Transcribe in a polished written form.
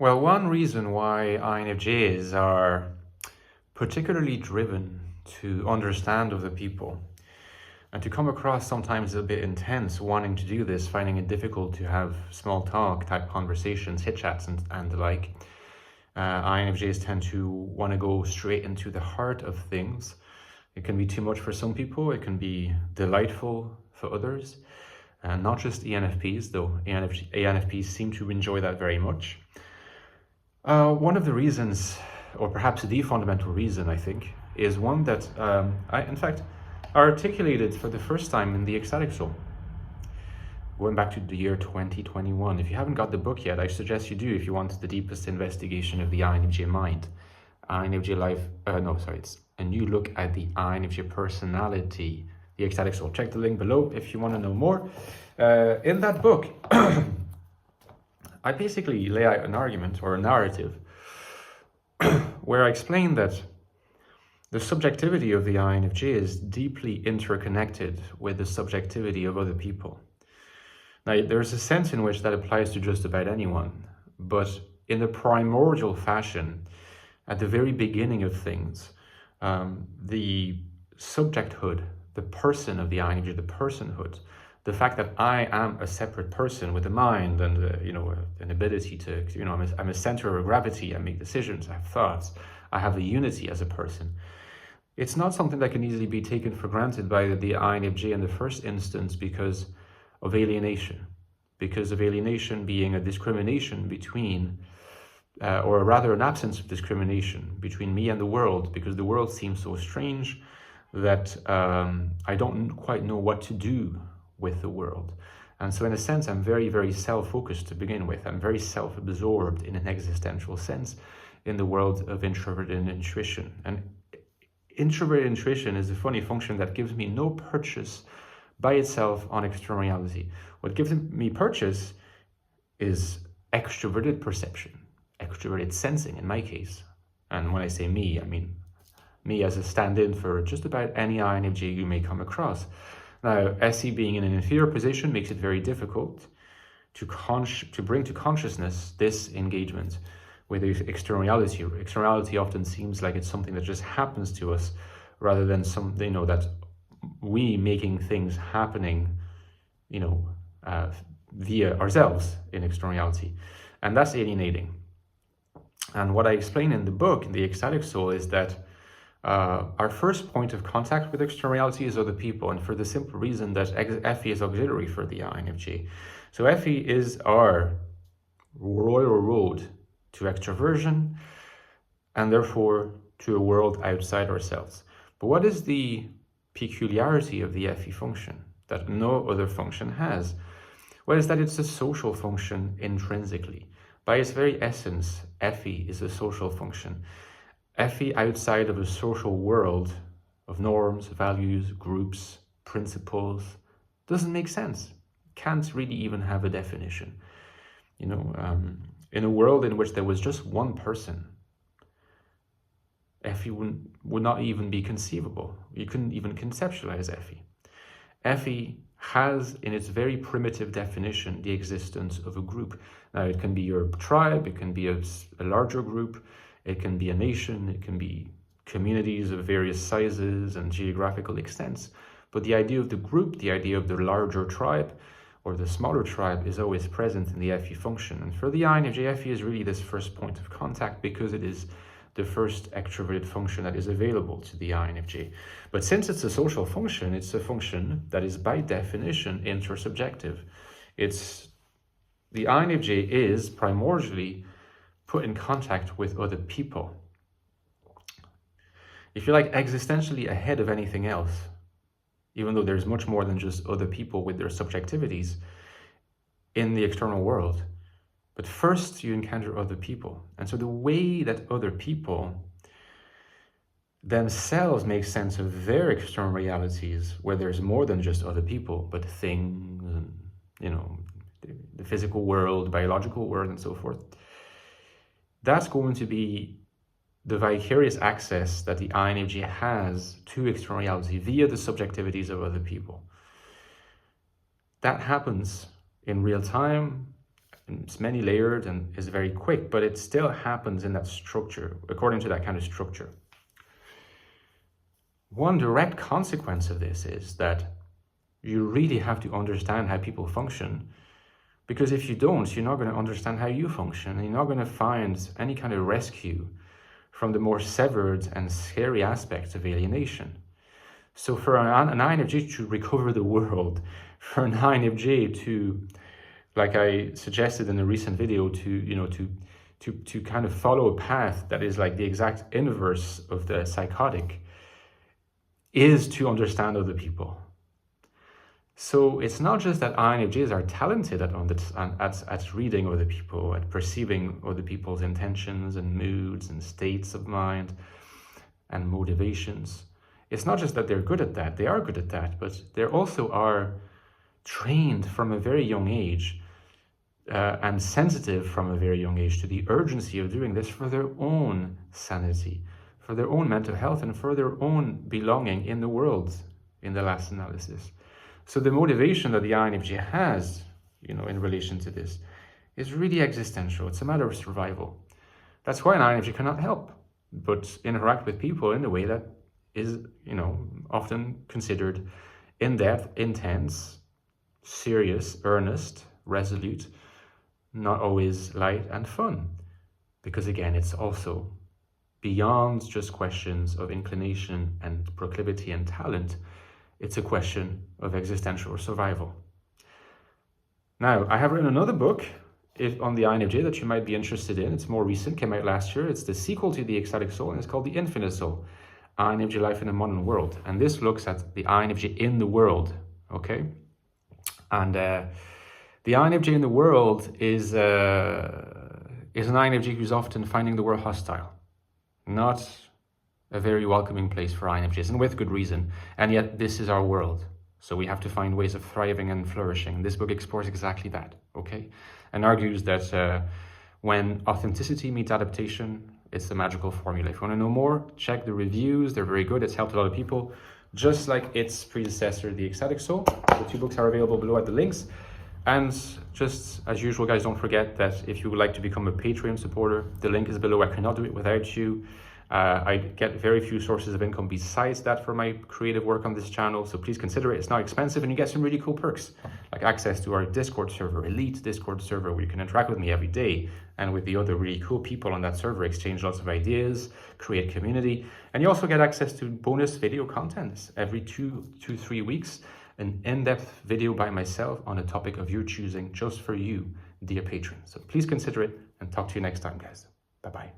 Well, one reason why INFJs are particularly driven to understand other people and to come across sometimes a bit intense, wanting to do this, finding it difficult to have small talk type conversations, hit chats and the like. INFJs tend to want to go straight into the heart of things. It can be too much for some people. It can be delightful for others. And not just ENFPs, though ENFPs seem to enjoy that very much. One of the reasons, or perhaps the fundamental reason, I think, is one that I, in fact, articulated for the first time in the Ecstatic Soul, going back to the year 2021. If you haven't got the book yet, I suggest you do if you want the deepest investigation of the INFJ mind. INFJ life, it's a new look at the INFJ personality, the Ecstatic Soul. Check the link below if you want to know more. In that book, I basically lay out an argument or a narrative where I explain that the subjectivity of the INFJ is deeply interconnected with the subjectivity of other people. Now, there's a sense in which that applies to just about anyone, but in a primordial fashion, at the very beginning of things, the subjecthood, the person of the INFJ, the personhood, the fact that I am a separate person with a mind and an ability to, I'm a center of gravity, I make decisions, I have thoughts, I have a unity as a person. It's not something that can easily be taken for granted by the INFJ in the first instance because of alienation being a discrimination between, or rather an absence of discrimination between me and the world, because the world seems so strange that I don't quite know what to do with the world. And so in a sense, I'm very, very self-focused to begin with. I'm very self-absorbed in an existential sense in the world of introverted intuition. And introverted intuition is a funny function that gives me no purchase by itself on externality. What gives me purchase is extroverted perception, extroverted sensing in my case. And when I say me, I mean me as a stand-in for just about any INFJ you may come across. Now, SE being in an inferior position makes it very difficult to bring to consciousness this engagement with externality. Externality often seems like it's something that just happens to us rather than something, that we making things happening, via ourselves in externality. And that's alienating. And what I explain in the book, in the Ecstatic Soul, is that our first point of contact with externality is other people, and for the simple reason that FE is auxiliary for the INFJ. So FE is our royal road to extroversion, and therefore to a world outside ourselves. But what is the peculiarity of the FE function that no other function has? Well, is that it's a social function intrinsically. By its very essence, FE is a social function. FE outside of a social world of norms, values, groups, principles doesn't make sense. Can't really even have a definition. In a world in which there was just one person, FE would not even be conceivable. You couldn't even conceptualize FE. FE has, in its very primitive definition, the existence of a group. Now, it can be your tribe, it can be a larger group, it can be a nation, it can be communities of various sizes and geographical extents. But the idea of the group, the idea of the larger tribe or the smaller tribe is always present in the FE function. And for the INFJ, FE is really this first point of contact because it is the first extroverted function that is available to the INFJ. But since it's a social function, it's a function that is by definition intersubjective. The INFJ is primordially put in contact with other people. If you like, existentially ahead of anything else, even though there's much more than just other people with their subjectivities in the external world. But first you encounter other people. And so the way that other people themselves make sense of their external realities, where there's more than just other people, but things, and, the physical world, biological world, and so forth, that's going to be the vicarious access that the INFJ has to external reality via the subjectivities of other people. That happens in real time, It's many layered and is very quick, but it still happens in that structure, according to that kind of structure. One direct consequence of this is that you really have to understand how people function, because if you don't, you're not going to understand how you function, and you're not going to find any kind of rescue from the more severed and scary aspects of alienation. So for an INFJ to recover the world, for an INFJ to, like I suggested in a recent video, to kind of follow a path that is like the exact inverse of the psychotic, is to understand other people. So it's not just that INFJs are talented at reading other people, at perceiving other people's intentions and moods and states of mind and motivations. It's not just that they're good at that, they are good at that, but they also are trained from a very young age and sensitive from a very young age to the urgency of doing this for their own sanity, for their own mental health, and for their own belonging in the world in the last analysis. So the motivation that the INFJ has, in relation to this, is really existential. It's a matter of survival. That's why an INFJ cannot help but interact with people in a way that is, often considered in-depth, intense, serious, earnest, resolute, not always light and fun. Because again, it's also beyond just questions of inclination and proclivity and talent. It's a question of existential survival. Now, I have written another book on the INFJ that you might be interested in. It's more recent, came out last year. It's the sequel to The Ecstatic Soul, and it's called The Infinite Soul, INFJ Life in a Modern World. And this looks at the INFJ in the world, okay? And the INFJ in the world is an INFJ who's often finding the world hostile, not a very welcoming place for INFJs, and with good reason. And yet this is our world. So we have to find ways of thriving and flourishing. This book explores exactly that, okay? And argues that when authenticity meets adaptation, it's the magical formula. If you want to know more, check the reviews. They're very good. It's helped a lot of people, just like its predecessor, The Ecstatic Soul. The two books are available below at the links. And just as usual, guys, don't forget that if you would like to become a Patreon supporter, the link is below. I cannot do it without you. I get very few sources of income besides that for my creative work on this channel, so please consider it. It's not expensive, and you get some really cool perks, like access to our Discord server, elite Discord server, where you can interact with me every day and with the other really cool people on that server, exchange lots of ideas, create community. And you also get access to bonus video content every 2 to 3 weeks, an in-depth video by myself on a topic of your choosing, just for you, dear patron. So please consider it, and talk to you next time, guys. Bye-bye.